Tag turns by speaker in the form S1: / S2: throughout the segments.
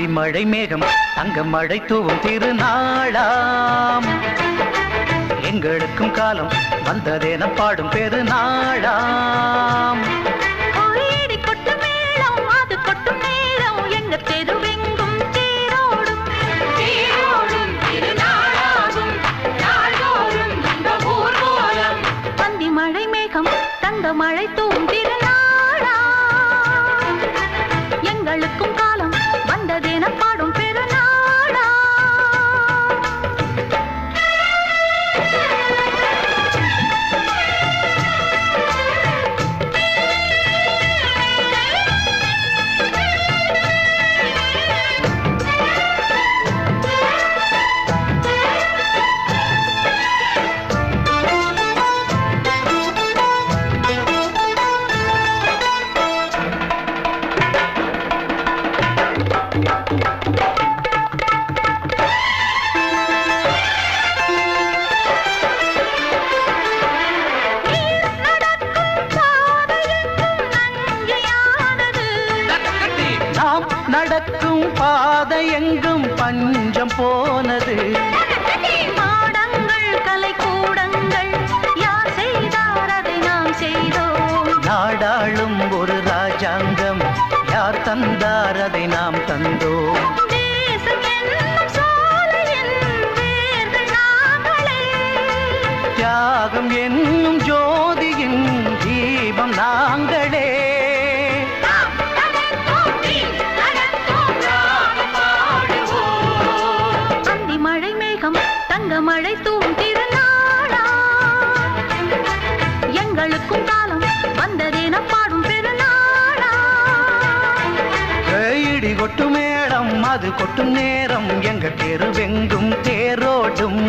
S1: அந்தி மழை மேகம் தங்க மழை தூவும் திருநாளாம் எங்களுக்கும் காலம் வந்ததென பாடும் பெருநாளாம்
S2: மழை தூவும் திருநாளா எங்களுக்கும் காலம் வந்ததென பாடும் பெருநாளா
S1: நடக்கும் பாதை எங்கும் பஞ்சம் போனது
S2: மாடங்கள் கலை கூடங்கள் யார் செய்தார் அதை நாம் செய்தோம்
S1: நாடாளும் ஒரு ராஜாங்கம் யார் தந்தார் அதை நாம் தந்தோம்
S2: தேசம் என்னும் சோலையின் வேர்கள் நாங்களே
S1: தியாகம் என்னும் ஜோதியின் தீபம் நாங்களே
S2: மழை தூவும் திருநாளா எங்களுக்கும் காலம் வந்ததென பாடும் பெருநாளா
S1: இடி கொட்டு மேடம் அது கொட்டும் நேரம் எங்க தெருவெங்கும் தேரோடும்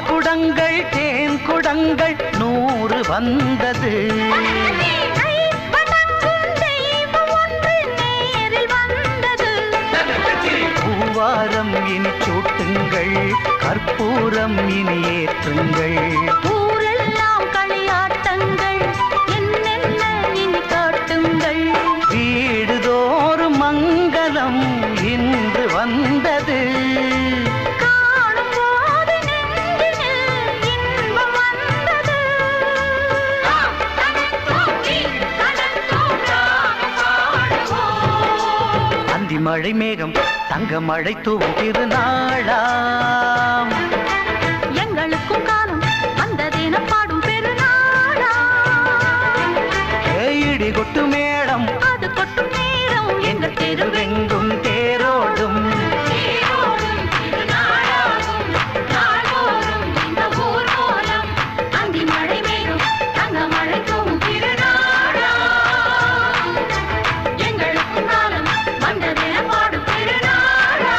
S1: குடங்கள் தேன் குடங்கள் 100 வந்தது பூவாரம் இனி சூட்டுங்கள் கற்பூரம் இனி ஏற்றுங்கள்
S2: ஊரெல்லாம் களியாட்டங்கள் என்னென்ன இனி காட்டுங்கள்
S1: வீடுதோறும் மங்களம் இன்று வந்தது மழை மேகம் தங்க மழை தூவும் திருநாளாம்
S2: எங்களுக்கும் காலம் வந்ததென பாடும் பெருநாளா
S1: இடி கொட்டு மேடம்
S2: அது கொட்டும் நேரம்
S1: எங்க தெருவெங்கும் தேரோடும்
S2: மழை மேகம் தங்க மழை தூவும் திருநாளா எங்களுக்கும் காலம் வந்ததென பாடும் பெருநாளா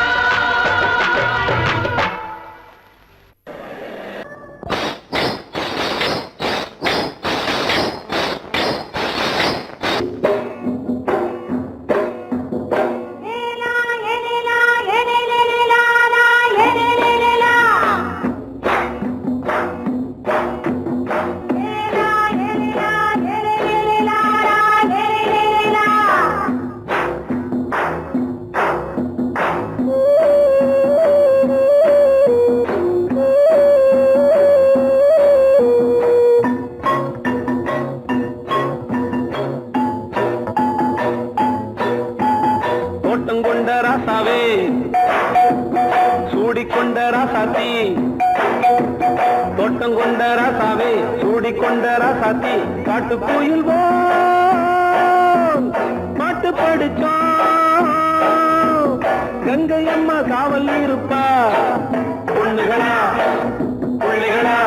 S3: சூடிக்கொண்ட ராசாத்தி தோட்டம் கொண்ட ராசாவே சூடிக்கொண்ட ராசாத்தி காட்டு கோயில் பாட்டு படிச்சோம் கங்கை அம்மா காவல் இருப்பா. பொண்ணுகளா பிள்ளைகளா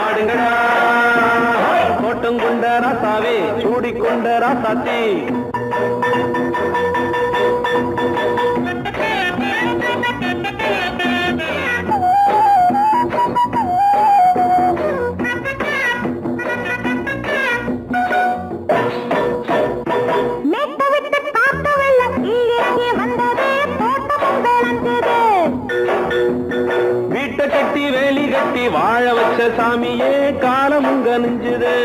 S3: ஆடுங்களா, தோட்டம் கொண்ட ராசாவே சூடிக்கொண்ட ராசாத்தி. வீட்டை கட்டி வேலி கட்டி வாழ வச்ச சாமியே காலமுங்க நெஞ்சுது.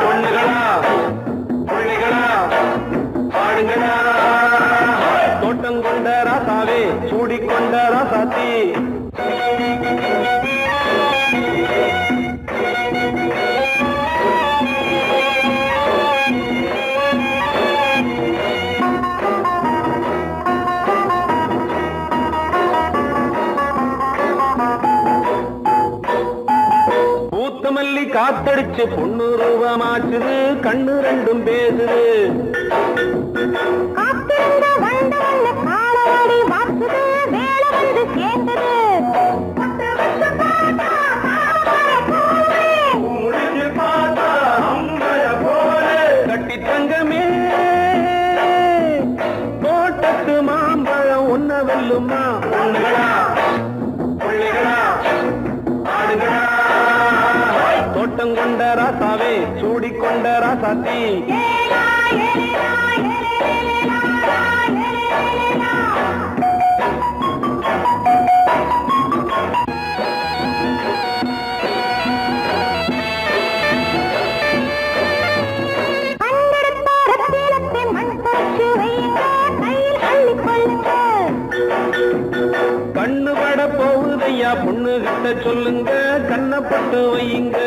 S3: பொண்ணுகளா பிள்ளைகளா ஆடுங்களா, தோட்டம் கொண்ட ராசாவே சூடிக்கொண்ட ராசாத்தி. பூத்தமல்லி காத்தடிச்சு பொண்ணு ரூபமாச்சுது, கண்ணு ரெண்டும் பேசுது. கட்டி தங்கமே தோட்டத்து மாம்பழம் ஒன்ன வெல்லுமா. பொண்ணுகளா பிள்ளைகளா ஆடுகளா, தோட்டம் கொண்ட ராசாவே சூடிக்கொண்ட ராசாத்தி. கண்ணு பட போகுதையா பொண்ணு கிட்ட சொல்லுங்க, கண்ணப்பட்டு வையுங்க.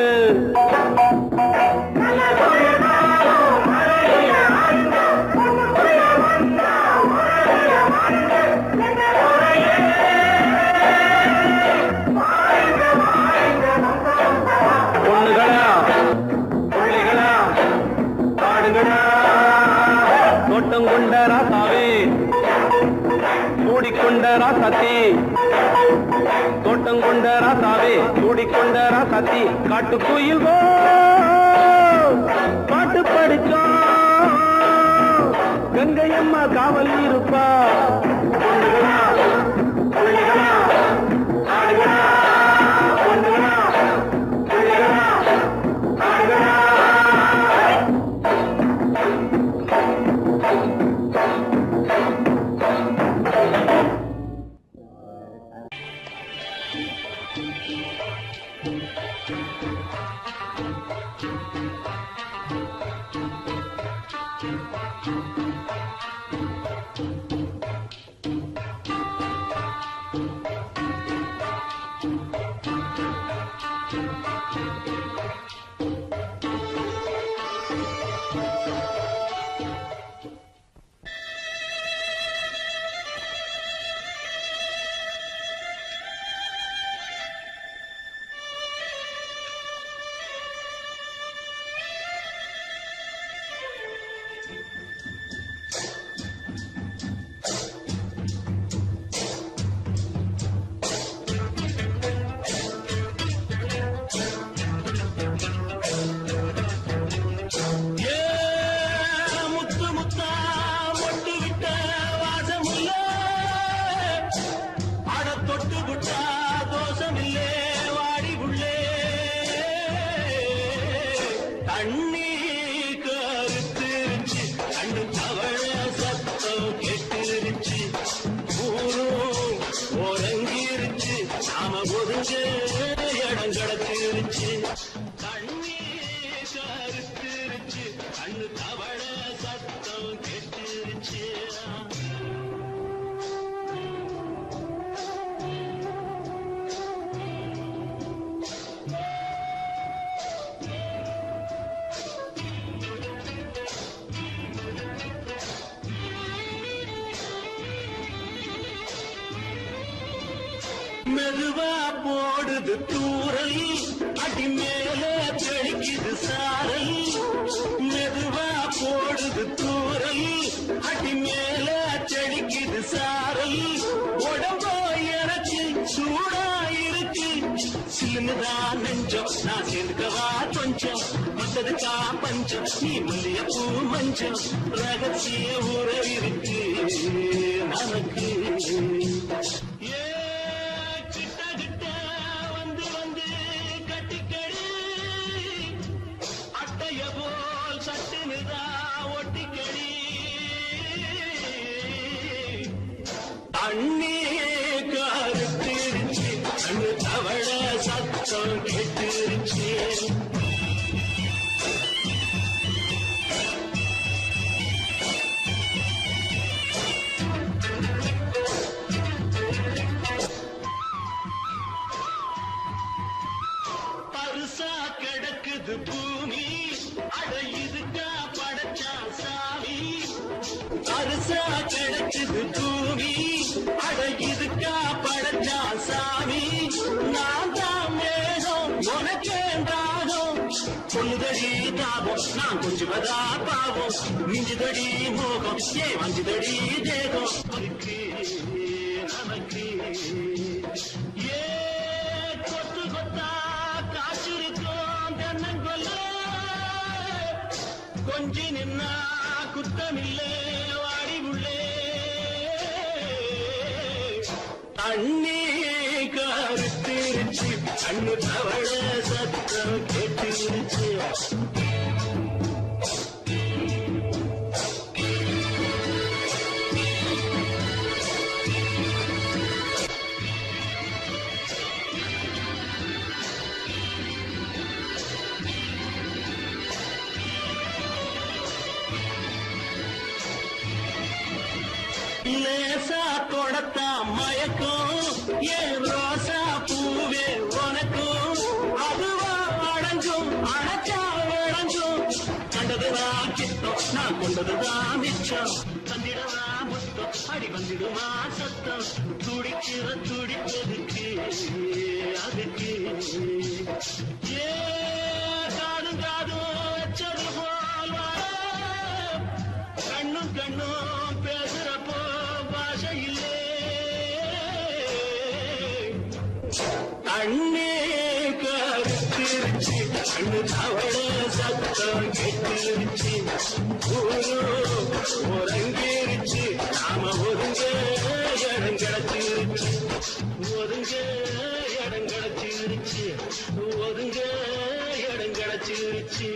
S3: பொண்ணுகளா பிள்ளைகளா ஆடுங்களா, தோட்டம் கொண்ட ராசாவே சூடிக்கொண்ட ராசாத்தி. தோட்டம் கொண்ட ராசாவே சூடிக்கொண்ட ராசாத்தி. காட்டுக்குயில் பாட்டு படிச்சோம், கங்கை அம்மா காவல் இருப்பா. பொண்ணுகளா பிள்ளைகளா ஆடுகளா, பொண்ணுகளா பிள்ளைகளா ஆடுகளா.
S4: மெதுவா போடுது தூரல் அடி மேலே தெளிக்குது சாரல் மெதுவா போடுது தூரல் அடி மேலே தெளிக்குது சாரல் உடம்போ எனக்கு சூடா இருக்கு சில்லுதான் நெஞ்சம் நான் சேர்ந்துக்கவா கொஞ்சம் வந்ததுக்கா பஞ்சம் நீ மல்லிய பூ மஞ்சம் ரகசிய உறவிருக்கு நமக்கு ஏ கிட்ட கிட்ட வந்து வந்து கட்டிக்கடி அட்டைய போல் சட்டுனுதா ஒட்டிக்கடி அண்ணே கருத்திருச்சு கண்ணு தவள சத்தம் கேட்டுருச்சு பருசா கிடக்குது பூமி அட இதுக்கா படைச்சா சாமி பருசா கிடக்குது பூமி அட இதுக்கா படைச்சா சாமி நான் தான் மேகம் உனக்கேண்டாகும் சொல்லுதடி தாபம் நான் கொஞ்சுவதா பாவம் மிஞ்சுதடி மோகம் ஏ வஞ்சுதடி தேகம் அதுக்கு நமக்கு ஏ கொத்து கொத்தா காற்றிருக்கோம் தென்னங்கொல்ல கொஞ்சி நின்னா குத்தமில்லே வாடி உள்ளே அண்ணே கருத்திருச்சு கண்ணு தவள சத்தம் கேட்டுருச்சு லேசா தொடத்தா மயக்கும் ஏன் ரோசா பூவே உனக்கும் அதுவா அடங்கும் அடைச்சா விளங்கும் கண்டதுதான் கிட்டம் நான் கொண்டதுதான் மிச்சம் தந்திடவா முத்தம் அடி வந்திடுமா சத்தம் துடிக்கிற துடிப்பதுக்கு அதுக்கு ஏ காதும் காதும் வச்சது போல் கண்ணும் கண்ணும் பேசுறப்போ பாஷை இல்லே அண்ணே கருத்திருச்சு கண்ணு தவள சத்தம் கெட்டிருச்சு ஊரு ஒருங்கிருச்சு நாம ஒதுங்க இடம் கிடைச்சிருச்சு ஒதுங்க இடம் கிடைச்சிருச்சு ஒதுங்க இடம் கிடைச்சிருச்சு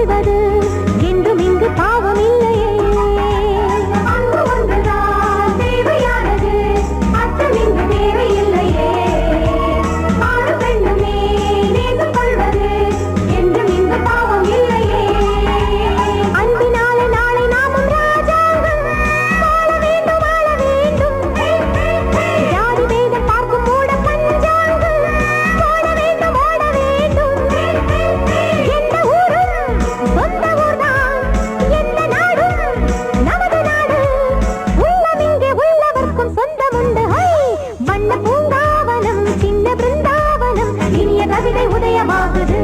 S2: கொள்வது என்றும் இங்கு பாவம் இல்லையே. அன்பு ஒன்றுதான் தேவையானது, அச்சம் இங்கு தேவையில்லையே. ஆணு பெண்ணுமே நேசம் கொள்வது என்றும் இங்கு பாவம் இல்லையே. அன்பினாலே நாளை நாமும் ராஜாங்கம் வாழ வேண்டும், வாழ வேண்டும். ஜாதி பேதம் பார்க்கும் மூட பஞ்சாங்கம் ஓட வேண்டும், ஓட வேண்டும். எந்த ஊரும் சொந்த ஊர்தான், எந்த நாடும் நமது நாடு. உள்ளம் இங்கே உள்ளவர்க்கும் சொந்தம் உண்டு. வண்ண பூங்காவனம் சின்ன பிருந்தாவனம், இனிய கவிதை உதயமாகுது.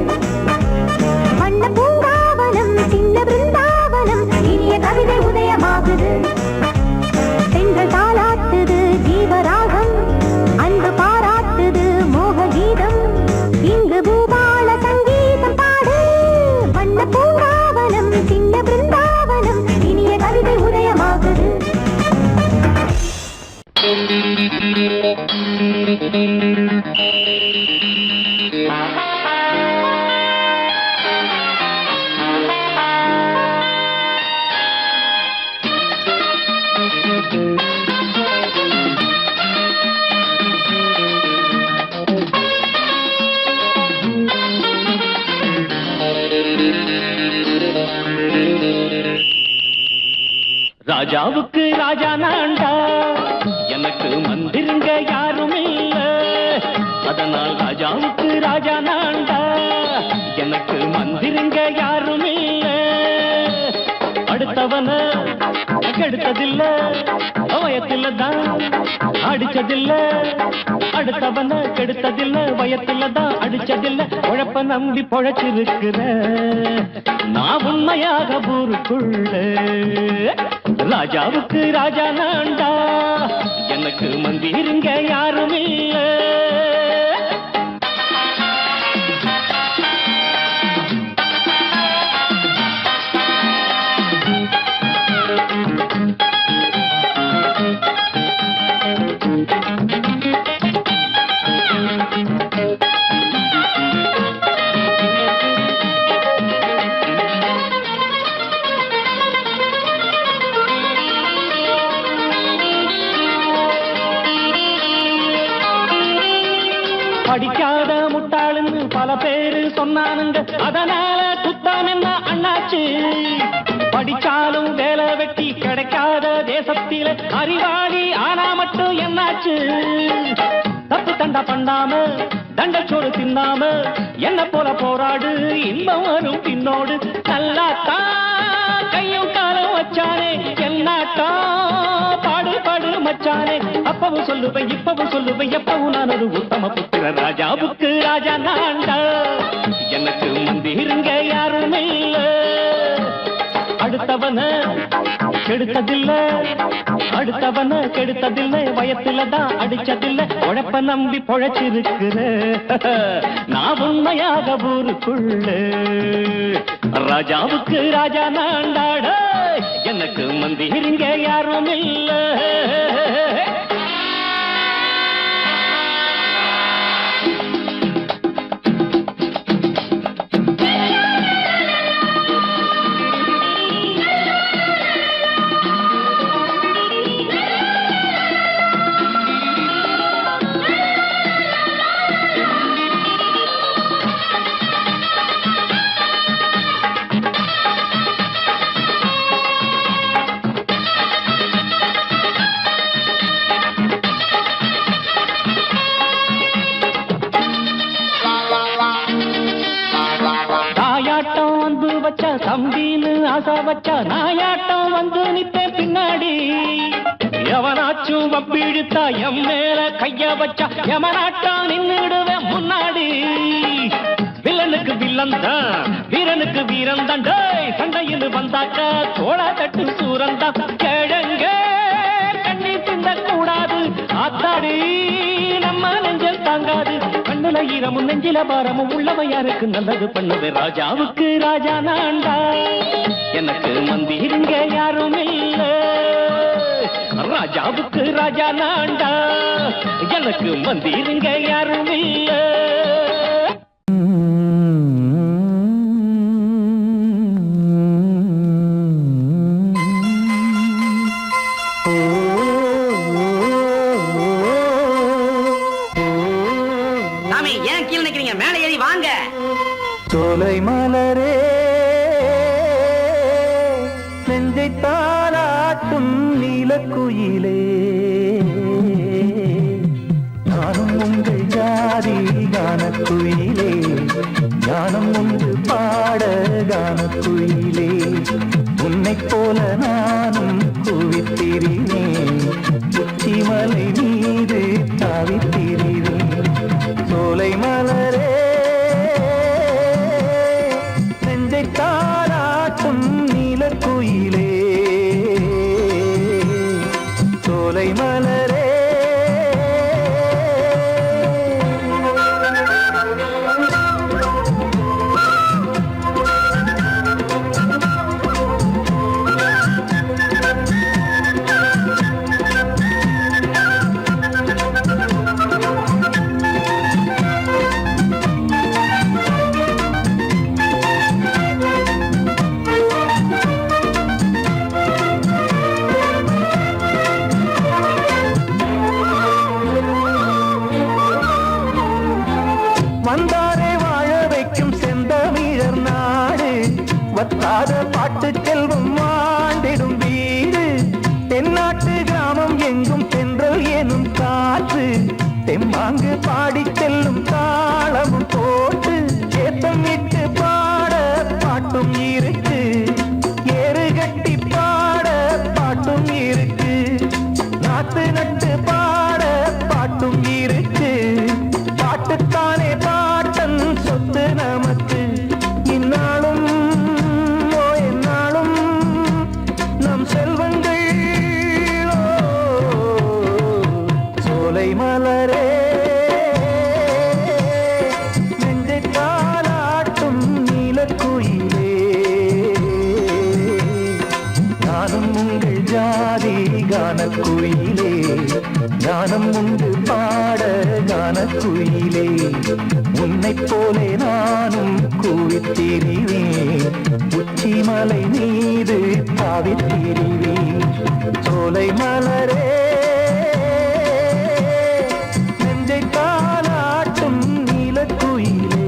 S2: வண்ண பூங்காவனம் சின்ன பிருந்தாவனம், இனிய கவிதை உதயமாகுது. பெண்கள் தாளாட்டுது ஜீவராகம், அன்பு பாராட்டுது மோக கீதம். இங்கு பூபால சங்கீதம் பாடு. வண்ண பூங்காவனம் சின்ன பிருந்தாவனம், இனிய கவிதை உதயமாகுது.
S3: ராஜாவுக்கு ராஜா நான்டா, எனக்கு மந்திருங்க யாரும் இல்ல. அதனால் ராஜாவுக்கு ராஜா நான்டா, எனக்கு மந்திருங்க யாரும் இல்ல. அடுத்தவன கெடுத்ததில்ல, வயத்தில தான் அடிச்சதில்ல. அடுத்தவன கெடுத்ததில்ல, வயத்தில தான் அடிச்சதில்ல. உழப்ப நம்பி பொழைச்சிருக்கிற நான் உண்மையாக ஊருக்குள்ள. ராஜாவுக்கு ராஜா நான்டா, எனக்கு மந்திருங்க யாரும் இல்ல. படிக்காத முட்டாளுன்னு பல பேரு சொன்னானுங்க, அதனால குத்தம் என்ன அண்ணாச்சு. படிச்சாலும் வேலை வெட்டி கிடைக்காத தேசத்தில அறிவாளி ஆனா மட்டும் என்னாச்சு. தப்பு தண்டா பண்ணாம தண்டச்சோறு தின்னாம என்ன போல போராடு, இன்பம் வரும் பின்னோடு. நல்லாத்தான் கையும் காலம் வச்சானே, என்னாட்டா பாடு பாடு மச்சானே. அப்பவும் சொல்லுவேன் இப்பவும் சொல்லுவேன், எப்பவும் நான் ஒரு உத்தம புத்திர. ராஜாவுக்கு ராஜா நான்டா, எனக்கு மந்திருங்க யாரும் இல்ல. அடுத்தவன கெடுத்ததில்ல, அடுத்தவன கெடுத்ததில்லை. வயத்துல தான் அடிச்சதில்லை. உழைப்ப நம்பி பொழைச்சிருக்கிற நான் உண்மையாக ஊருக்குள்ள. ராஜாவுக்கு ராஜா நான்டாட, எனக்கு மந்திருங்க யாரும் இல்ல. தம்பின்னு ஆசா வச்சா நாயாட்டம் வந்து நித்தேன் பின்னாடி. எவனாச்சும் வப்பிழுத்தா எம் மேல கைய வச்சா எவனாட்டம் நின்னுடுவேன் முன்னாடி. வில்லனுக்கு வில்லன் தான், வீரனுக்கு வீரன் தான். சண்டையில் வந்தாக்கா தோளா தட்டு சூரன் தான். கிழங்க கண்ணி திந்த கூடாது, ஆத்தாடி நம்ம நெஞ்சல் தாங்காது. கண்ணுல ஈரமும் நெஞ்சில பாரமும் உள்ளவன் யாருக்கு நல்லது பண்ணுது. ராஜாவுக்கு ராஜா நான்டா, எனக்கு மந்திருங்க யாரும் இல்ல. ராஜாவுக்கு ராஜா நான்டா, எனக்கு மந்திருங்க யாரும் இல்ல.
S5: அப்படி வாங்க.
S1: சோலை மலரே நெஞ்சை தாளாட்டும் நீலக்குயிலே, நானும் உங்கள் ஜாதி கானக்குயிலே, ஞானம் உண்டு பாட கானக்குயிலே, உன்னைப் போல நானும் குவித்திரினேன், உச்சிமலை மீது தாவித்திரினேன். சோலை மலரே நெஞ்சை தாளாட்டும் நீலக்குயிலே, சோலை மலரே. வந்தாரே வாழ வைக்கும் செந்தமிழர் நாடு, வத்தாத பாட்டு செல்வம் வாழ்ந்திடும் வீடு, தென்னாட்டு கிராமம் எங்கும் தென்றல் எனும் காற்று, தெம்மாங்கு பாடி செல்லும் தாளமும் போட்டு, ஏத்தம் இட்டு பாட பாட்டும் இருக்கு, ஏறு கட்டி பாட பாட்டும் இருக்கு, நாத்து நட்டு பாட பாட்டும் இருக்கு, பாட்டுத்தானே பாட்டன் சொத்து நமக்கு, இந்நாளும் ஓ எந்நாளும் நம் செல்வங்கள். ஓ சோலை மலரே நெஞ்சை தாளாட்டும் நீலக்குயிலே, நானும் உங்கள் ஜாதி கானக்குயிலே, ஞானம் உண்டு பாட கானக்குயிலே, உன்னைப் போலே நானும் கூவித்திரிவேன், உச்சிமலை மீது தாவித்திரிவேன். சோலை மலரே நெஞ்சை தாளாட்டும் நீலக்குயிலே.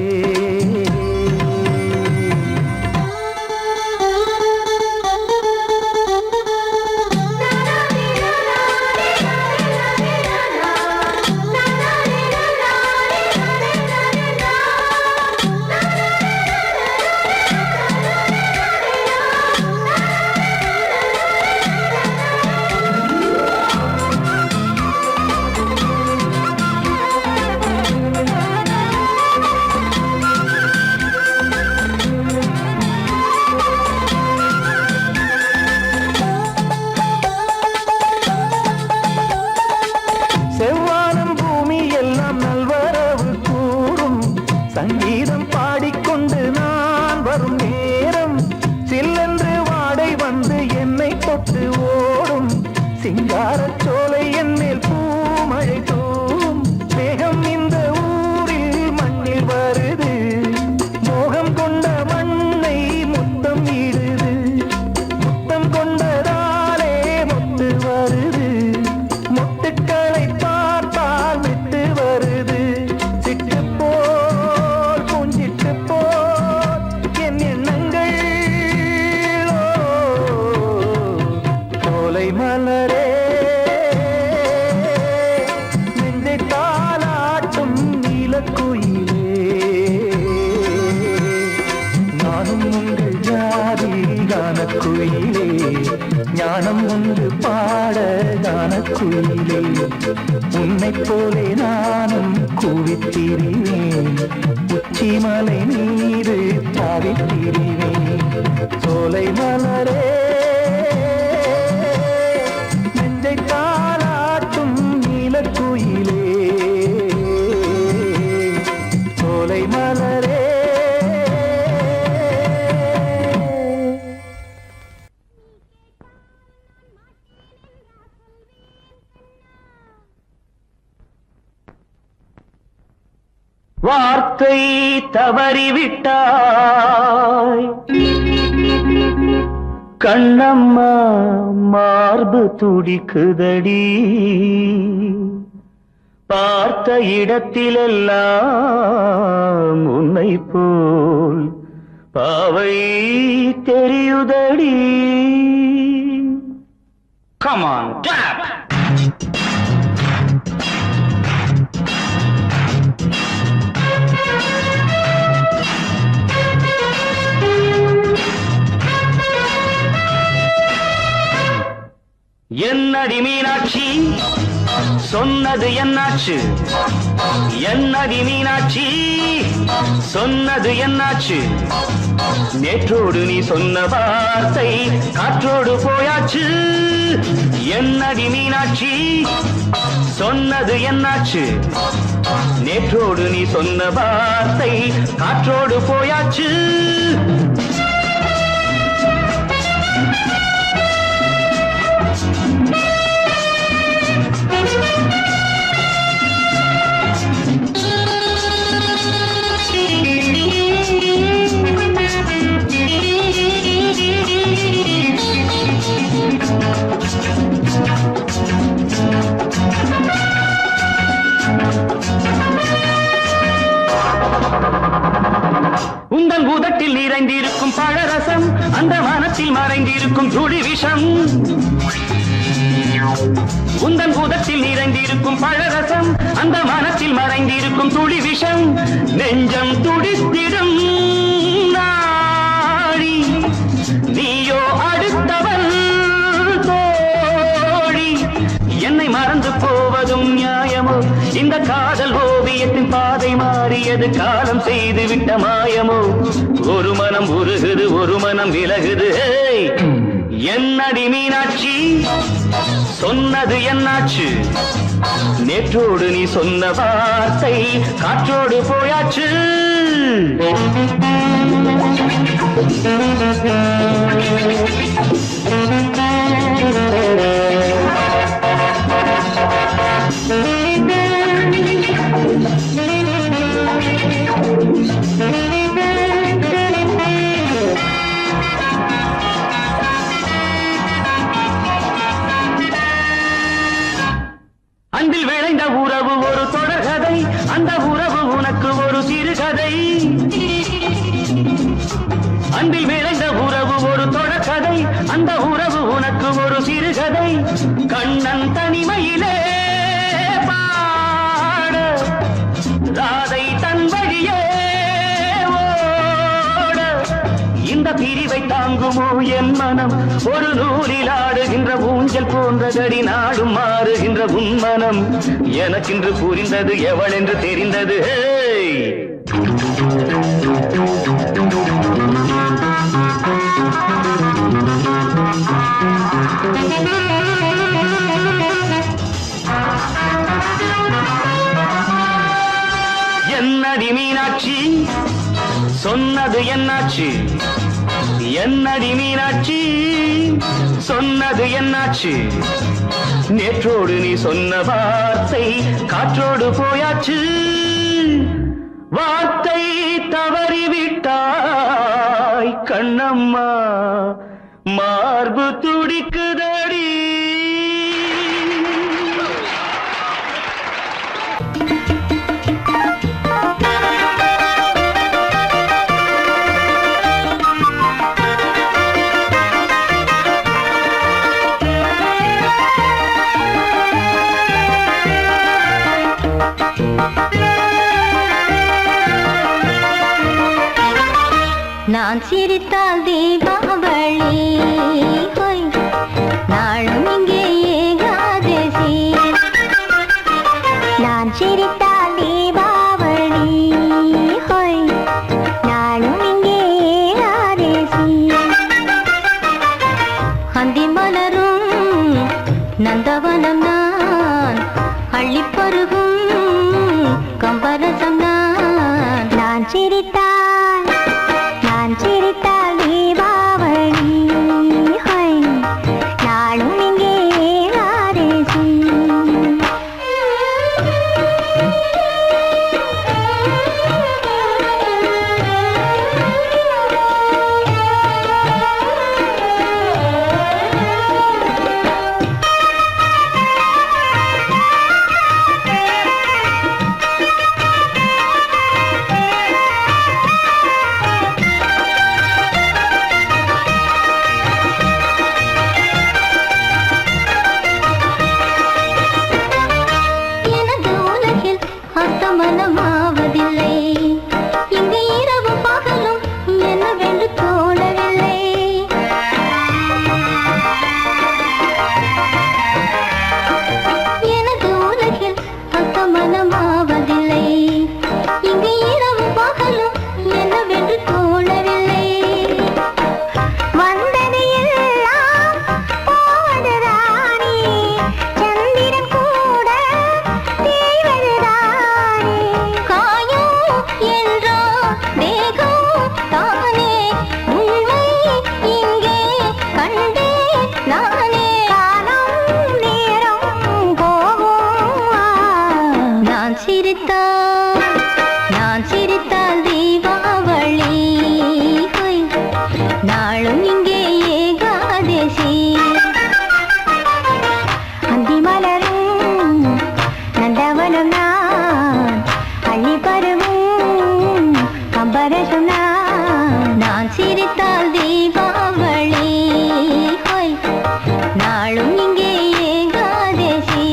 S1: செவ்வானம் பூமி எல்லாம் நல்வரவு கூறும், சங்கீதம் பாடிக்கொண்டு நான் வரும் நேரம், சில்லென்று வாடை வந்து என்னை தொட்டு ஓடும், சிங்காரச் சோலை என் மேல் பூமழை தூவும், மேகம் இந்த ஊரில் மண்ணில் வருது, மோகம் கொண்ட மண்ணை முத்தம் இடுது, முத்தம் கொண்டதாலே முத்து வருது, முத்துக்களை பார்த்தால் விட்டு வருது, சிட்டு போல் பூஞ்சிட்டு போல் என் எண்ணங்கள். சோலை மலரே நெஞ்சை தாளாட்டும் நீலக்குயிலே, நானும் உங்கள் ஜாதி கானக்குயிலே, ஞானம் ஒன்று பாட கானக்குயிலே, உன்னைப் போலே நானும் கூவித்திரிவேன், உச்சிமலை மீது தாவித்திரிவேன். சோலை மலரே நெஞ்சை தாளாட்டும் நீலக்குயிலே, சோலை மலரே. வார்த்தை தவறிவிட்டாய் பார்த்த இடத்திலெல்லாம் உன்னை போல் பாவை தெரியுதடி. Come on, clap! என்னடி மீனாட்சி சொன்னது என்னாச்சு? என்னடி மீனாட்சி சொன்னது என்னாச்சு? நேற்றோடு நீ சொன்ன வார்த்தை காற்றோடு போயாச்சு. என்னடி மீனாட்சி சொன்னது என்னாச்சு? நேற்றோடு நீ சொன்ன வார்த்தை காற்றோடு போயாச்சு. உந்தன் பூதத்தில் நிறைந்திருக்கும் பழரசம், அந்த வானத்தில் மறைந்திருக்கும் துளி விஷம். உந்தன் பூதத்தில் நிறைந்திருக்கும் பழரசம், அந்த வானத்தில் மறைந்திருக்கும் துளி விஷம். நெஞ்சம் துடித்திடும் நாடி, நீயோ அடுத்தவன் தோழி. என்னை மறந்து போவதும் நியாயமோ? இந்த காதல் ஓவியத்தின் பாதை மாறியது, காலம் செய்து விட்ட மாயமோ? ஒரு மனம் உருகுது, ஒரு மனம் விலகுது. என்னடி மீனாட்சி சொன்னது என்னாச்சு? நேற்றோடு நீ சொன்ன வார்த்தை காற்றோடு போயாச்சு. அன்பில் விளைந்த உறவு ஒரு தொடர்கதை, அந்த உறவு உனக்கு ஒரு சிறுகதை. அன்பில் விளைந்த உறவு ஒரு தொடர்கதை, அந்த உறவு உனக்கு ஒரு சிறுகதை. கண்ணன் தனிமையிலே பாட, ராதை தன் வழியே ஓட. இந்த பிரிவை தாங்குமோ என் மனம்? ஒரு நூலில் ஆடுகின்ற ஊஞ்சல் போன்றதடி, நாடும் மாறுகின்ற உன்மனம். எனக்கென்று புரிந்தது எவள் என்று தெரிந்தது. என்னடி மீனாட்சி சொன்னது என்னாச்சு? என்னடி மீனாட்சி சொன்னது என்னாச்சு? நேற்றோடு நீ சொன்ன வார்த்தை காற்றோடு போயாச்சு. வார்த்தை தவறிவிட்டாய் கண்ணம்மா, மார்பு துடிக்குதடி.
S2: நான் சிரித்தால் தீபாவளி, ஹோய், நாளும் இங்கே ஏகாதசி. நான் சிரித்தால் தீபாவளி, ஹோய், நாளும் இங்கே ஏகாதசி. அந்தி மலரும் நந்தவனம் நான், அள்ளிப்பருகும் கம்பரசம் நான். நான் சிரித்தால் தீபாவளி, ஹோய், நாளும் சொன்னா நான் சிரித்தால் தீபாவளி ஹோய் நாளும் இங்கே ஏகாதசி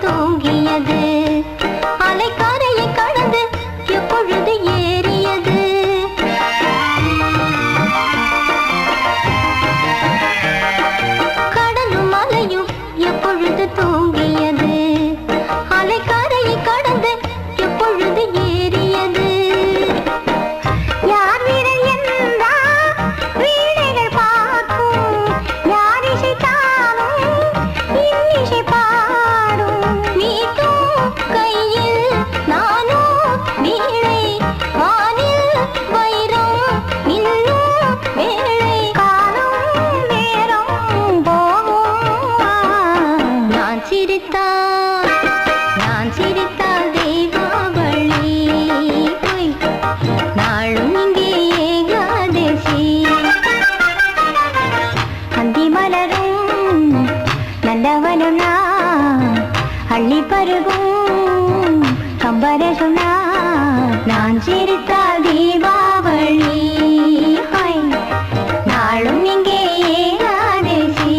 S2: தூங்கியது அலைக்காரையை கடந்து எப்பொழுது ஏறியது கடலும் மலையும் எப்பொழுது தூங்கியது அலைக்காரையை கடந்து எப்பொழுது ஏறியது யார் வீரர் என்றா வீணைகள் பார்க்கும் யார் இசைத்தாலும் இன்னிசை நான் சிரித்தால் தீபாவளி நாளும் இங்கே ஏகாதசி அந்தி மலரும் நல்லவனும் அள்ளி பருகும் கம்பர சொன்னா நான் சிரித்தால் தீபாவளி நாளும் இங்கே ஏகாதசி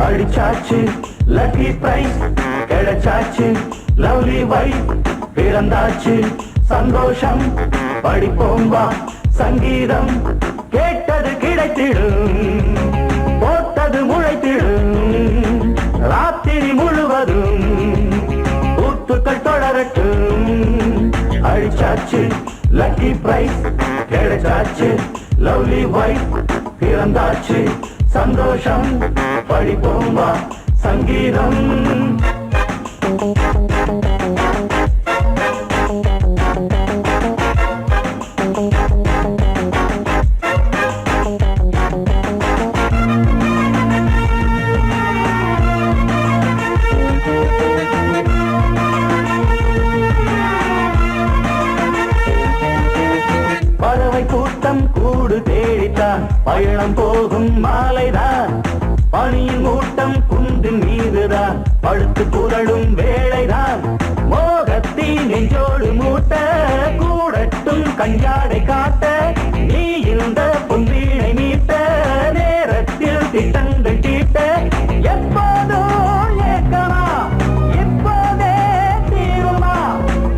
S1: அடிச்சாச்சு லக்கி பிரைஸ் கிடைச்சாச்சு லவ்லி வைஃப் பிறந்தாச்சு சந்தோஷம் படிப்போம் வா சங்கீதம் கேட்டது கிடைத்திடும் போட்டது முளைத்திடும் ராத்திரி முழுவதும் ஊத்துக்கள் தொடரட்டும் அடிச்சாச்சு லக்கி பிரைஸ் கிடைச்சாச்சு லவ்லி வைஃப் பிறந்தாச்சு சந்தோஷம் படிப்போம் வா சங்கீதம் பறவை கூட்டம் கூடு தேடித்தான் பயணம் போகும் மாலைதான் பனியின் மூட்டம் குன்றின் மீதுதான் படுத்து புரளும் வேளைதான் மோகத்தின் நெஞ்சோடு மூட்ட கூடட்டும் கஞ்சாடை காட்ட நீ இந்த பொன்வீணை மீட்ட நேரத்தில் திட்டங்கள் தீட்ட எப்போதோ ஏக்கமா இப்போதே தீருமா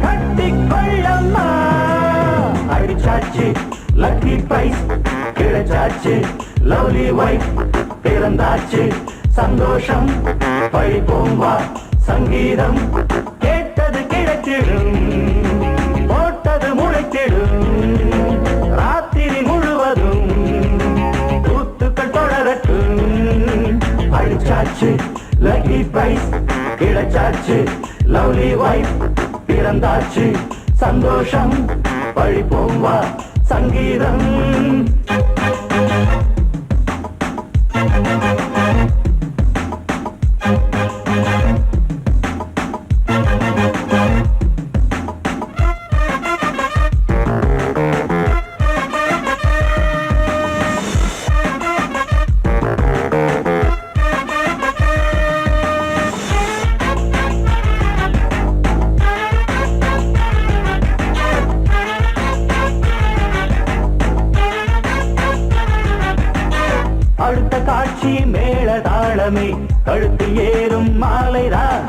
S1: கட்டிக்கொள்ளம்மா அடிச்சாச்சு லக்கி பிரைஸ் கிடைச்சாச்சு லவ்லி வைஃப் பிறந்தாச்சு சந்தோஷம் படிப்போம் வா சங்கீதம் கேட்டது கிடைத்திடும் போட்டது முளைத்திடும் ராத்திரி முழுவதும் கூத்துக்கள் தொடரட்டும் அடிச்சாச்சு லக்கி பிரைஸ் கிடைச்சாச்சு லவ்லி வைஃப் பிறந்தாச்சு சந்தோஷம் படிப்போம் வா சங்கீதம் அடுத்த காட்சி மேள தாளமே கழுத்தில் ஏறும் மாலைதான்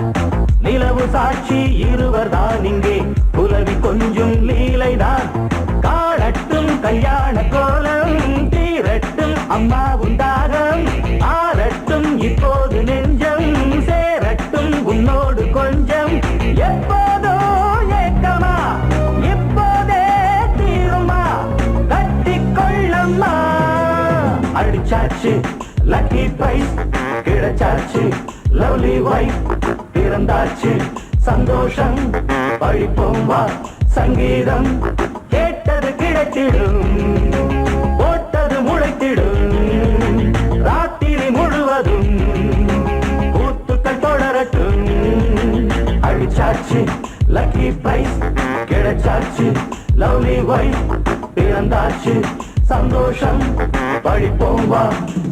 S1: நிலவு சாட்சி இருவர் தான் இங்கே புலவி கொஞ்சம் லீலைதான் காணட்டும் கல்யாண கோலம் தீரட்டும் அம்மா உண்டாகம் ஆரட்டும் இப்போது நெஞ்சம் சேரட்டும் உன்னோடு கொஞ்சம் எப்போதோ ஏக்கமா இப்போதே தீருமா கட்டிக்கொள்ளம்மா அடிச்சாச்சு லக்கி பிரைஸ் கிடைச்சாச்சு லவ்லி வைஃப் பிறந்தாச்சு சந்தோஷம் பழிப்போம் வா சங்கீதம் கேட்டது கிடைத்திடும் போட்டது முளைத்திடும் ராத்திரி முழுவதும் கூத்துக்கள் தொடரட்டும் அடிச்சாச்சு லக்கி பிரைஸ் கிடைச்சாச்சு லவ்லி வைஃப் பிறந்தாச்சு சந்தோஷம் பழிப்போம் வா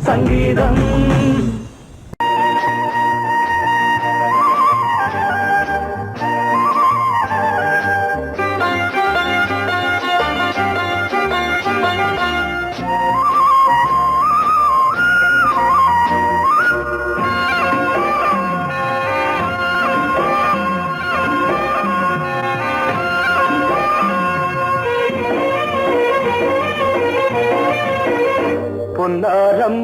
S1: சங்கீதம் பொன்னாரம்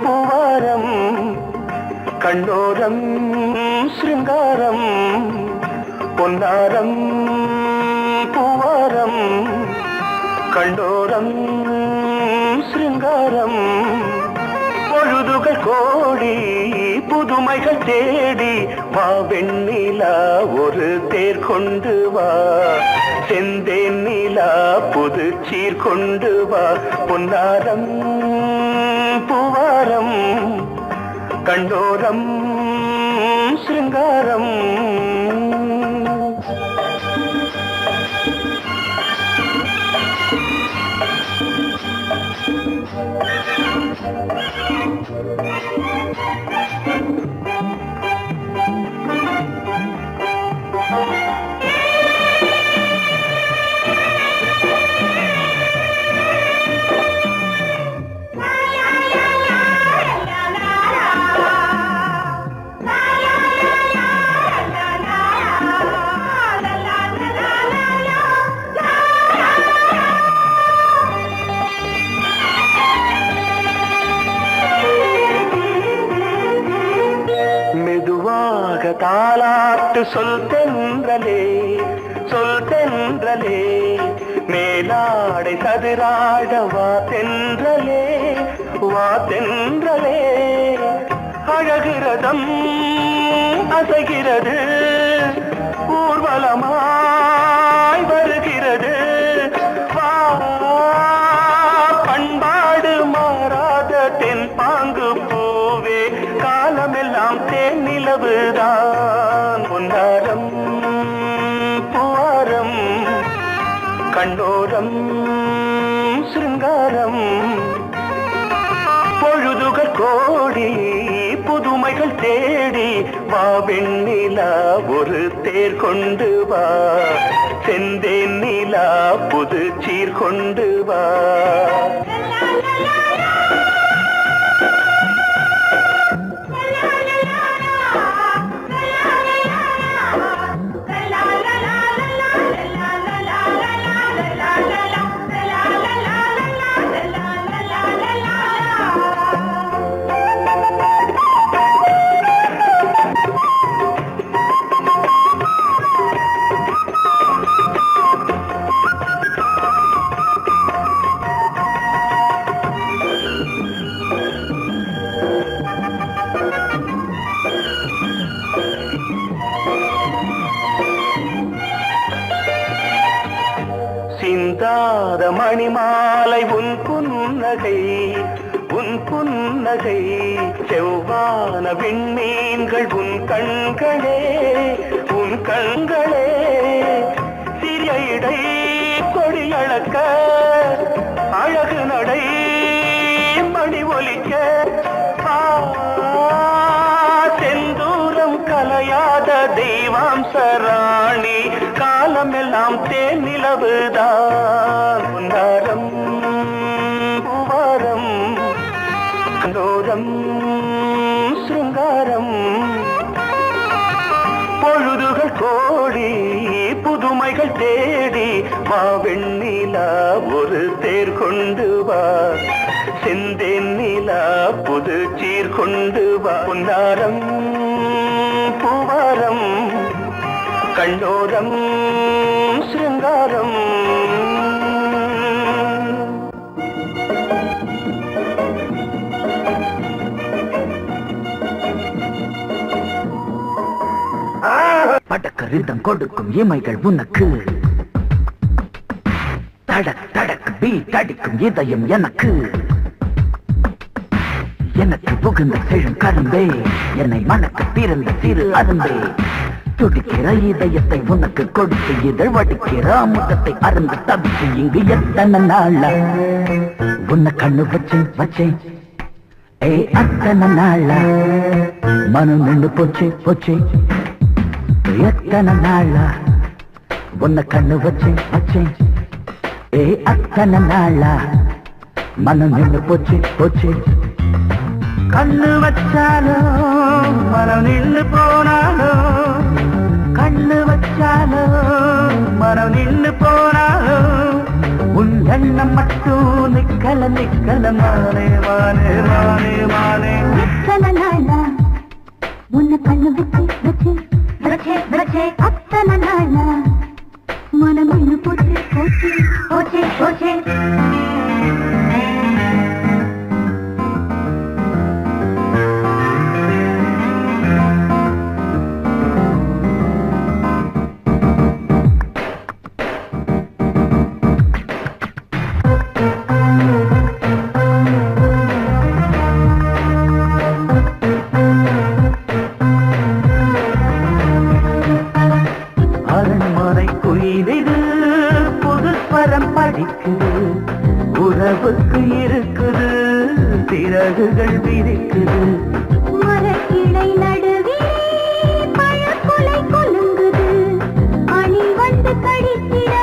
S1: பூவாரம் கண்ணோரம் சிருங்காரம் பொன்னாரம் பூவாரம் கண்ணோரம் சிருங்காரம் பொழுதுகள் கோடி புதுமைகள் தேடி வா வெண்ணிலா ஒரு தேர் கொண்டு வா செந்தேன் நிலா புது சீர் கொண்டு வா பொன்னாரம் பூவாரம் கண்டோரம் சிருங்காரம் தாலாட்டு சொல் தென்றலே மேலாடை சதுராட வா தென்றலே அழகிறதம் அசைகிறது ஊர்வலமாய் வருகிறது வா பண்பாடு மாறாத தென் பாங்கு பூவே காலமெல்லாம் தேன் நிலவுதான் பொன்னாரம் பூவாரம் கண்ணோரம் சிருங்காரம் பொழுதுகள் கோடி புதுமைகள் தேடி வா வெண்ணிலா ஒரு தேர் கொண்டு வா செந்தேன் நிலா புது சீர் கொண்டு வா சிந்தாத மணிமாலை உன் புன்னகை செவ்வான விண்மீன்கள் உன் கண்களே சிறிய இடை கொடியளக்க அழகு நடை மணி ஒலிக்க செந்தூரம் கலையாத தெய்வாம்சராணி காலமெல்லாம் தேன் நிலவுதான் பொன்னாரம் பூவாரம் கண்ணோரம் சிருங்காரம் பொழுதுகள் கோடி புதுமைகள் தேடி வா வெண்ணிலா ஒரு தேர் கொண்டு வா செந்தேன் நிலா புது சீர் கொண்டு வா பொன்னாரம் பூவாரம் கண்ணோரம் சிருங்காரம் படக்கரிதம் கொடுக்கும் இமைகள் உனக்கு தடக் தடக் பீட் அடிக்கும் இதயம் எனக்கு எனக்கு புகுந்த செழும் கரும்பே என்னை மணக்க பிறந்த சிறு அரும்பே துடிக்கிற இதயத்தை உனக்கு கொடுத்து இதழ் வடிக்கிற அமுதத்தை அருந்து தவிச்சு இங்கு எத்தனை நாளா உன்னை கண்ணு வச்சேன் வச்சேன் ஏ அத்தனை நாளா மனம் நின்று போச்சு போச்சு எத்தனை நாளா உன்னை கண்ணு வச்சேன் வச்சேன் ஏ அத்தனை நாளா மனம் நின்று போச்சு போச்சு கண்ணு வச்சாலும் மனம் நின்று போனாலும் கண்ணு வச்சாலும் மனம் நின்று போனாலும் உன் எண்ணம் மட்டும் நிக்கல நிக்கல மானே மானே மானே மானே
S2: எத்தனை நாளா உன்னை கண்ணு வச்சு வச்சு வச்சே வச்சே அத்தனை நாளா மனம் நின்று போச்சு போச்சு போச்சே போச்சே
S1: உறவுக்கு இருக்குது திறகுகள் விரிக்குது
S2: மரக்கிளை நடுவே பழக்குலை கொலுங்குது அணி வந்து கடித்திட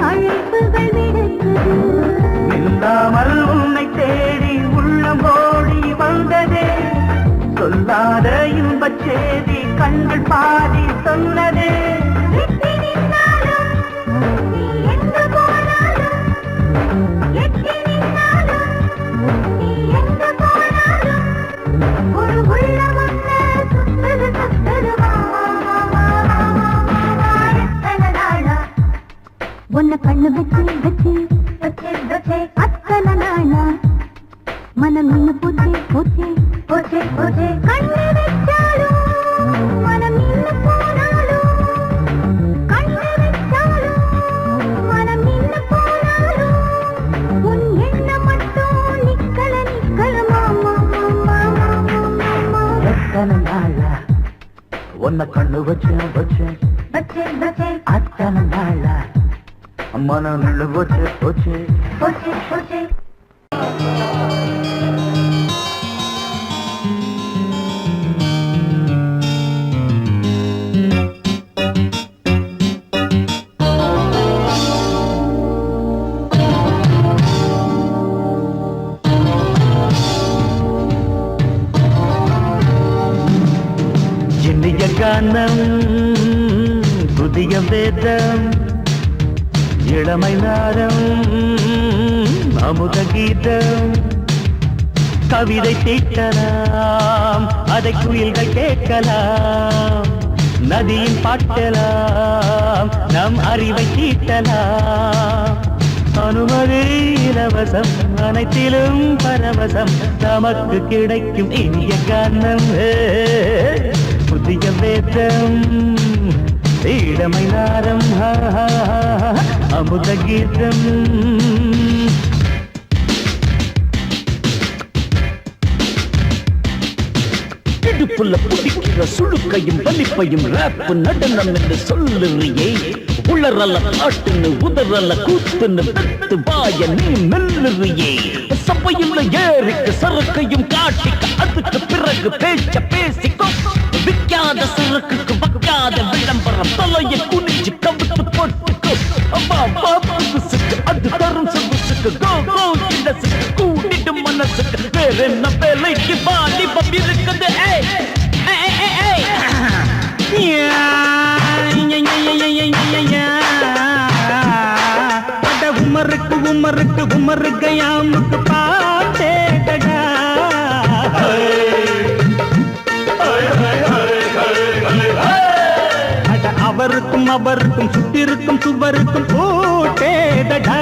S2: அழைப்புகள் விடுக்குது
S1: நில்லாமல் உன்னை தேடி உள்ளம் ஓடி வந்ததே சொல்லாத இன்பச் செய்தி கண்கள் பாடி சொன்னதே
S2: உன்னை கண்ணு வச்சு வச்சு வச்சு வச்சு அத்தனை நாளா மனம் நின்று போச்சு போச்சு போச்சு போச்சு கண்ணு வச்சாலும் மனம் நின்று போனாலும் கண்ணு வச்சாலும் மனம் நின்று போனாலும் உன் எண்ணம் மட்டும் நிக்கல நிக்கல மாமா மாமா மாமா
S1: எத்தனை நாளா உன்னை கண்ணு வச்சு வச்சு
S2: வச்சு வச்சு
S1: அத்தனை நாளா மனம் நின்று போச்சு போச்சு
S2: போச்சு போச்சு
S1: இனிய கானம் புதிய வேதம் இளமை நாரம் அமுத கீதம் கவிதை தீட்டலாம் அதை குயில்கள் கேட்கலாம் நதியின் பாட்டலாம் நம் அறிவை தீட்டலாம் அனுமதி இலவசம் அனைத்திலும் பரவசம் நமக்கு கிடைக்கும் இனிய கானம் புதிய வேதம் இளமை நாரம் அமுத கீதம் இடுப்புல பிடிக்கிற சுழுக்கையும் வலிப்பையும் ராப்பு நடனம் என்று சொல்லுறியே உளறல காட்டுன்னு உதறல கூத்துன்னு பெத்து வாய நீ மெல்லுறியே சபையுள்ள ஏறிக்கு சரக்கையும் காட்டிக்க அதுக்கு பிறகு பேச்ச பேசிக்கோ விக்காத சரக்குக்கு வைக்காத விளம்பரம் தலையை குனிஞ்சு கவிட்டு போட்டுக்கோ அம்மா பாப்புக்கு அது தரும் சொகுசுக்கு கோ கோ இந்த கூட்டிட்டு மன
S3: மனசுக்கு வேற என்ன வேலைக்கு வாலிபம் இருக்குது உமருக்கு உமருக்கு உமருக்கு யாமுக்கு பாட்டேடா அவருக்கும் அவருக்கும் சுட்டிருக்கும் சுவருக்கும் போட்டேடா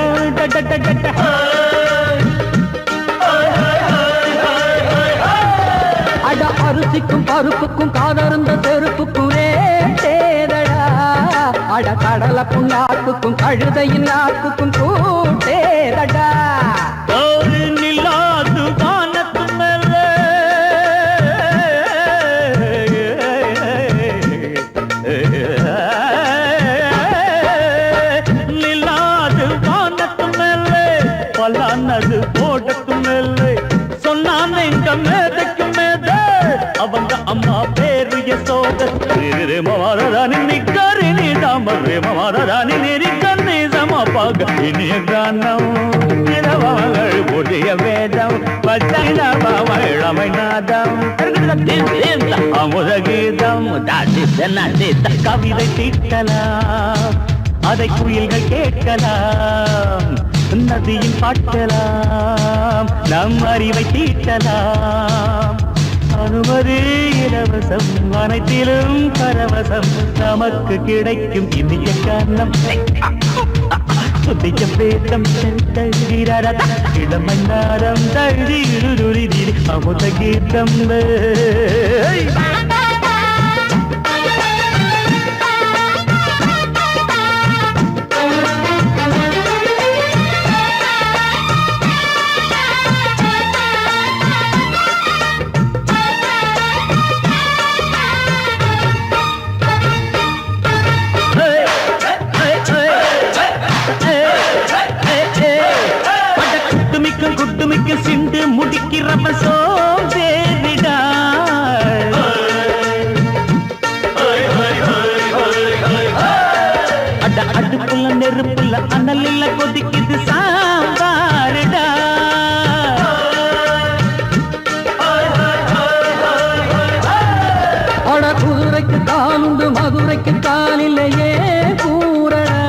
S3: அட அரிசிக்கும் பருப்புக்கும் காதருந்த செருப்புக்கும் ரேட்டேதடா அட கடலை புண்ணாக்குக்கும் கழுதையின் நாக்குக்கும் கூட்டேதடா ஒரு நிலாது வானத்து மேல நிலாது வானத்து மேல பலானது போடத்து மேல சொன்னான் எங்க மேதைக்கு மேத அவங்க அம்மா பேரு யசோத மாதாராணி நிக்கரி நீ தாமர் மாதாராணி நெறி கண்ணி சமப்பாக இனிய கானம் இரவங்கள் புதிய வேதம் பச்சைழமை நாதம் அமுத கீதம் கவிதை தீட்டலாம் அதை குயில்கள் கேட்கலாம் நதியின் பாட்டலாம் நம் அறிவை தீட்டலாம் அனுமதி இலவசம் அனைத்திலும் பரவசம் நமக்கு கிடைக்கும் இனிய காரணம் புதிய வேதம் இளமை நாரம் தழுதி அமுத கீதம் குட்டுமிக்க சிந்து முடிக்கிறப்ப சோதேரிடா அட அடுப்புல நெருப்புல அனலில் கொதிக்குது சாம்பாருடா அட குதிரைக்கு காலுண்டு மதுரைக்கு காலிலேயே கூறடா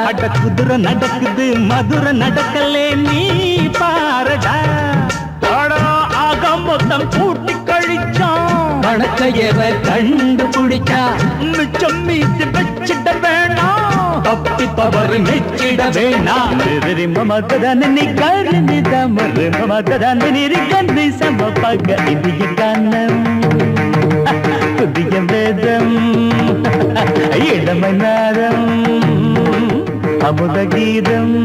S3: அட குதிரை நடக்குது மதுரை நடக்கலே நீ பாரடா ஆக மொத்தம் கூட்டி கழிச்சான் கணக்கையவ கண்டுபிடிச்சா மிச்சம் மீது வச்சிட வேணாம் தப்பி தவறு மெச்சிட வேணாம் மமதனி கருணி தமறு மமதனி கந்தி சமப்பக இந்திய கானம் புதிய வேதம் இளமை நாதம் அமுத கீதம்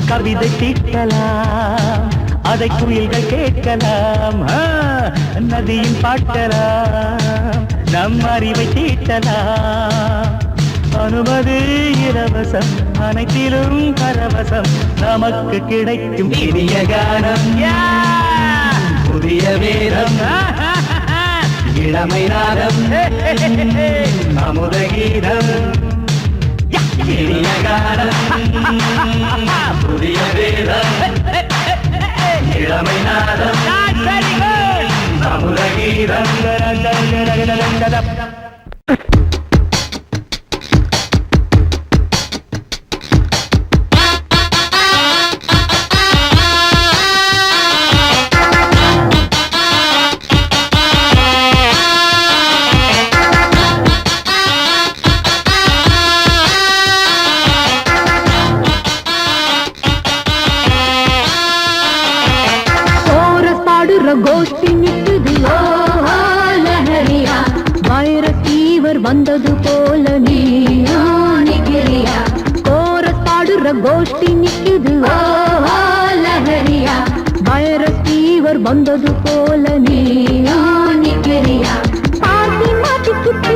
S3: கவிதை தீட்டலாம் அதை குயில்கள் கேட்கலாம் நதியின் பாட்டலாம் நம் அறிவை தீட்டலாம் அனுமதி இலவசம் அனைத்திலும் பரவசம் நமக்கு கிடைக்கும் இனிய கானம் புதிய வேதம் இளமை நாதம் அமுத கீதம் இனிய கானம் புதிய வேதம் இளமை நாதம் அமுத கீதம்
S2: கோஷ்டி நிற்குது லஹரியா வைரத்தீவர் வந்தது போல நீயா நிக்கிறியா கோரஸ் பாடுற கோஷ்டி நிற்குது லஹரியா வைரத்தீவர் வந்தது போல நீயா நிக்கிறியா பாட்டி மாட்டிக்கிட்டு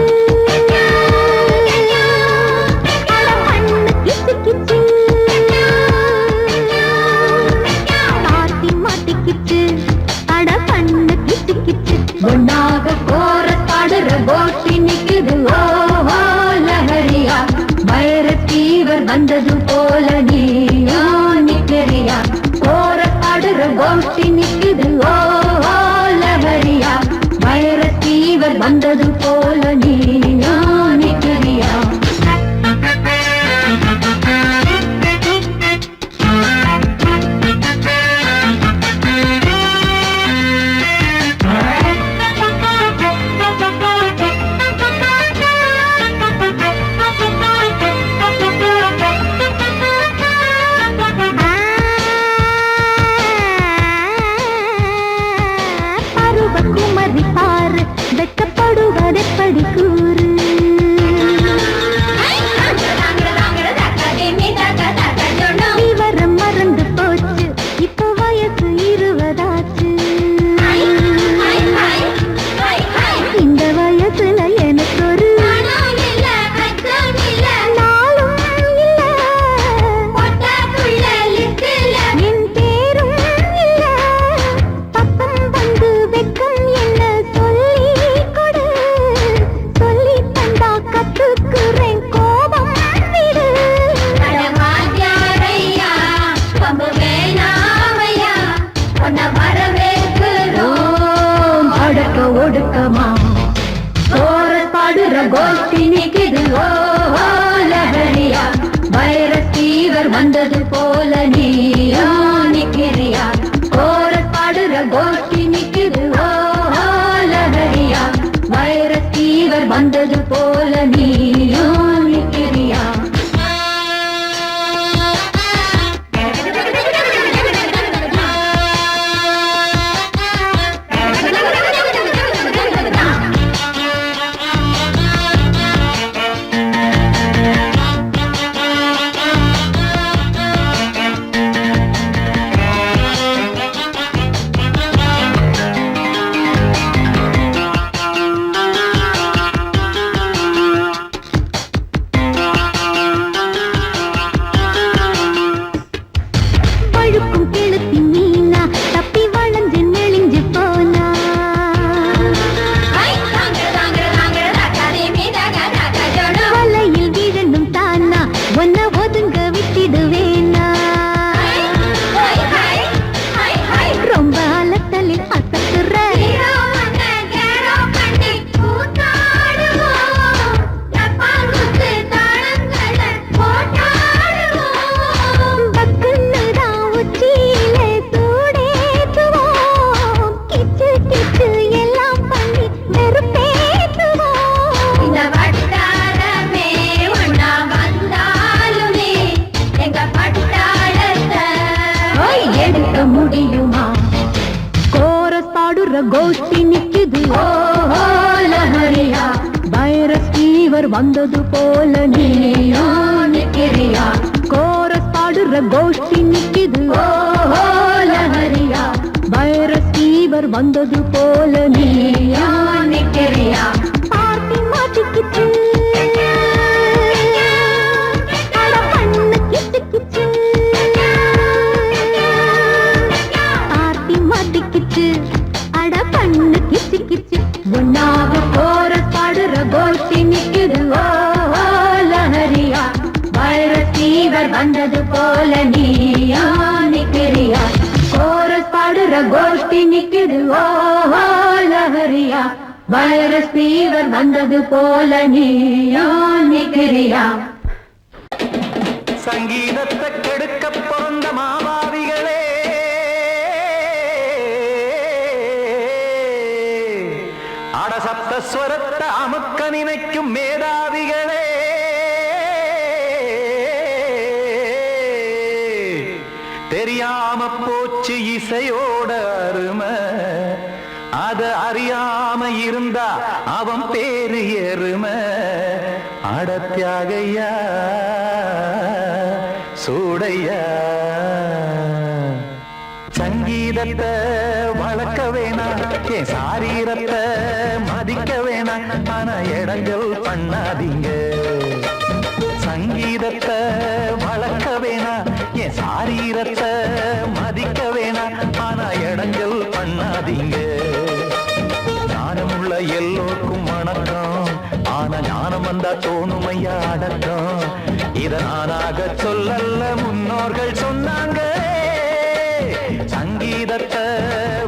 S2: ஒன்னாக கோரஸ் பாடுற கோஷ்டி நிக்குது லஹரியா வைரத்தீவர் வந்தது போல நீயா நிக்கிறியா கோரஸ் பாடுற கோஷ்டி நிக்குது ஓ லஹரியா வைரஸ் ஃபீவர் வந்தது போல நீயா நிக்கிறியா வந்தது போல நீயா நிக்கிறியா கோரஸ் பாடுற கோஷ்டி நிக்குது ஓ லஹரியா வைரஸ் ஃபீவர் வந்தது போல நீயா நிக்கிறியா கோஷ்டி நிக்குது ஓ லஹரியா வைரஸ் ஃபீவர் வந்தது போல நீயா நிக்கிறியா கோரஸ் பாடுற கோஷ்டி நிக்குது ஓ லஹரியா வைரஸ் ஃபீவர் வந்தது போல நீயா நிக்கிறியா பார்ட்டி மாட்டிக்கிச்சு அட பண்ணு கிச்சு கிச்சு பார்ட்டி மாட்டிக்கிச்சு பண்ணு கிச்சு கிச்சு ஒன்னாக கோரஸ் பாடுற கோஷ்டி நிக்குது ஓ லஹரியா வைரஸ் ஃபீவர் வந்தது போல நீயா நிக்கிறியா கோரஸ் பாடுற கோஷ்டி நிக்குது ஓ லஹரியா வைரஸ் ஃபீவர் வந்தது போல நீயா நிக்கிறியா
S1: சங்கீதத்தை கெடுக்க பிறந்த மாவாவிகளே அடசப்தஸ்வரத்தை அமுக்க நினைக்கும் மேதாவிகளே தெரியாம போச்சு இசையோட அருமை அத அறியாம இருந்தா அவன் பேரு எருமை அடத்தியாகையா சூடையா சங்கீதத்தை வளர்க்க வேணாம் என் சாரீரத்தை மதிக்க வேணாம் ஆனா இடங்கள் பண்ணாதீங்க சங்கீதத்தை வளர்க்க வேணாம் என் சாரீரத்தை மதிக்க வேணாம் ஆனா இடங்கள் பண்ணாதீங்க ஞானமுள்ள எல்லோருக்கும் வணக்கம் ஆனா ஞானம் வந்தா தோணுமையா அடக்கம் இத நானாக சொல்லல்ல முன்னோர்கள் சொன்னாங்க சங்கீத சங்கீதத்தை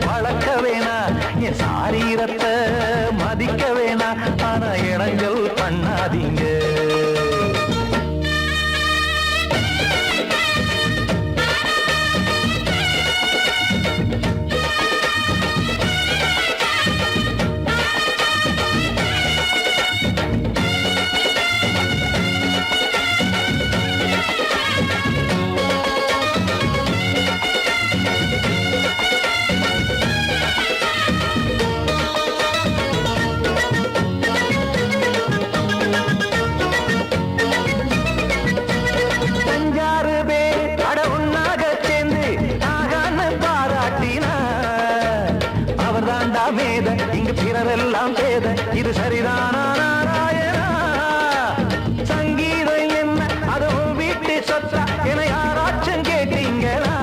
S1: வளர்க்க வேணா என் சாரீரத்தை மதிக்க வேணா ஆனா இடைஞ்சல் பண்ணாதீங்க இங்கு பிறரெல்லாம் பேத இது சரிதானா நாராயணா சங்கீதம் என்ன அதுவும் வீட்டு சொத்தா என யாராச்சும் கேட்டீங்களா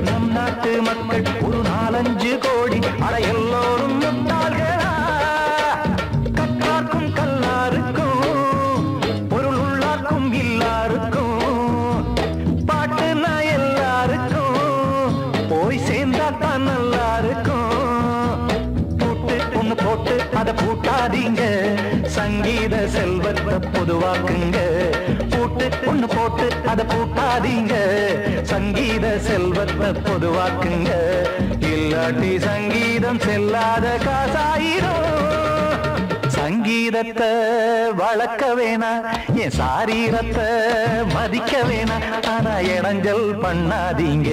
S1: நம் நாட்டு மக்கள் ஒரு 4-5 கோடி அட எல்லோரும் முட்டாள்களா கற்றார்க்கும் கல்லாருக்கும் பொருள் உள்ளார்க்கும் இல்லாருக்கும் பாட்டுனா எல்லாருக்கும் போய் சேர்ந்தா தான் நல்லா இருக்கும் போட்டு அதை பூட்டாதீங்க சங்கீத செல்வத்தை பொதுவாக்குங்க பூட்டு ஒண்ணு போட்டு அதை பூட்டாதீங்க சங்கீத செல்வத்தை பொதுவாக்குங்க இல்லாட்டி சங்கீதம் செல்லாத காசாயிரும் சங்கீதத்தை வளர்க்க வேணா என் சாரீரத்தை மதிக்க வேணா ஆனா இடைஞ்சல் பண்ணாதீங்க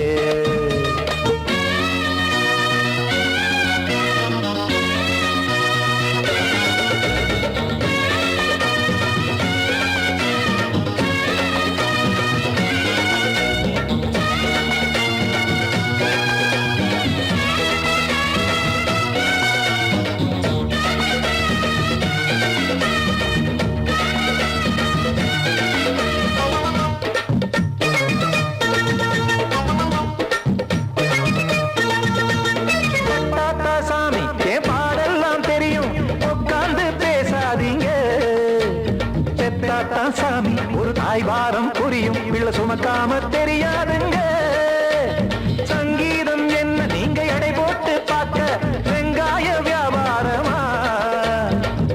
S1: சாமி ஒரு தாய் வாரம் புரியும் பிள்ளை சுமக்காம தெரியாதுங்க சங்கீதம் என்ன நீங்க எடை போட்டு பார்க்க வெங்காய வியாபாரமா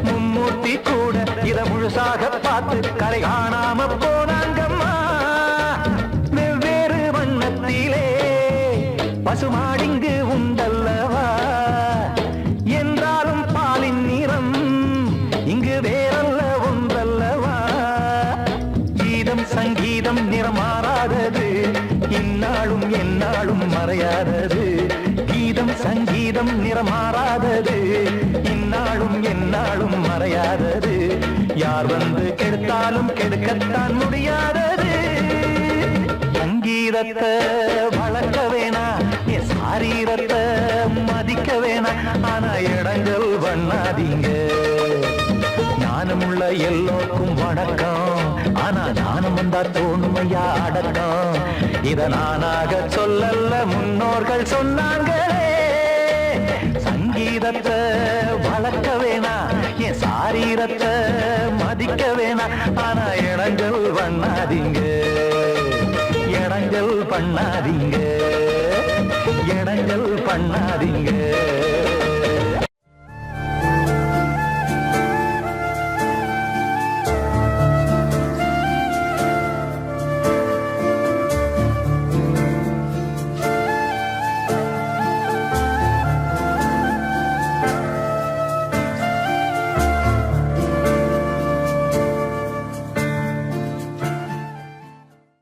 S1: மும்மூர்த்தி கூட இத முழுசாக பார்த்து கரை காணாம போனாங்கம்மா வெவ்வேறு வண்ணத்திலே பசுமாடிங்கு உண்டல்லவா என்றாலும் பாலின் நிறம் இங்கு வேறல்ல ஒன்றல்லவா சங்கீதம் நிறம் மாறாதது இந்நாளும் எந்நாளும் மறையாதது கீதம் சங்கீதம் நிறம் மாறாதது இந்நாளும் எந்நாளும் மறையாதது யார் வந்து கெடுத்தாலும் கெடுக்கத்தான் முடியாதது சங்கீதத்தை வளர்க்க வேணா என் சாரீரத்தை மதிக்க வேணா ஆனா இடங்கள் பண்ணாதீங்க ஞானமுள்ள எல்லோருக்கும் வணக்கம் ஆனா ஞானம் வந்தா தோணுமையா அடக்கம் இத நானாக சொல்லல்ல முன்னோர்கள் சொன்னாங்களே சங்கீதத்தை வளர்க்க வேணா என் சாரீரத்தை மதிக்க வேணா ஆனா இடங்கள் பண்ணாதீங்க இடங்கள் பண்ணாதீங்க இடங்கள் பண்ணாதீங்க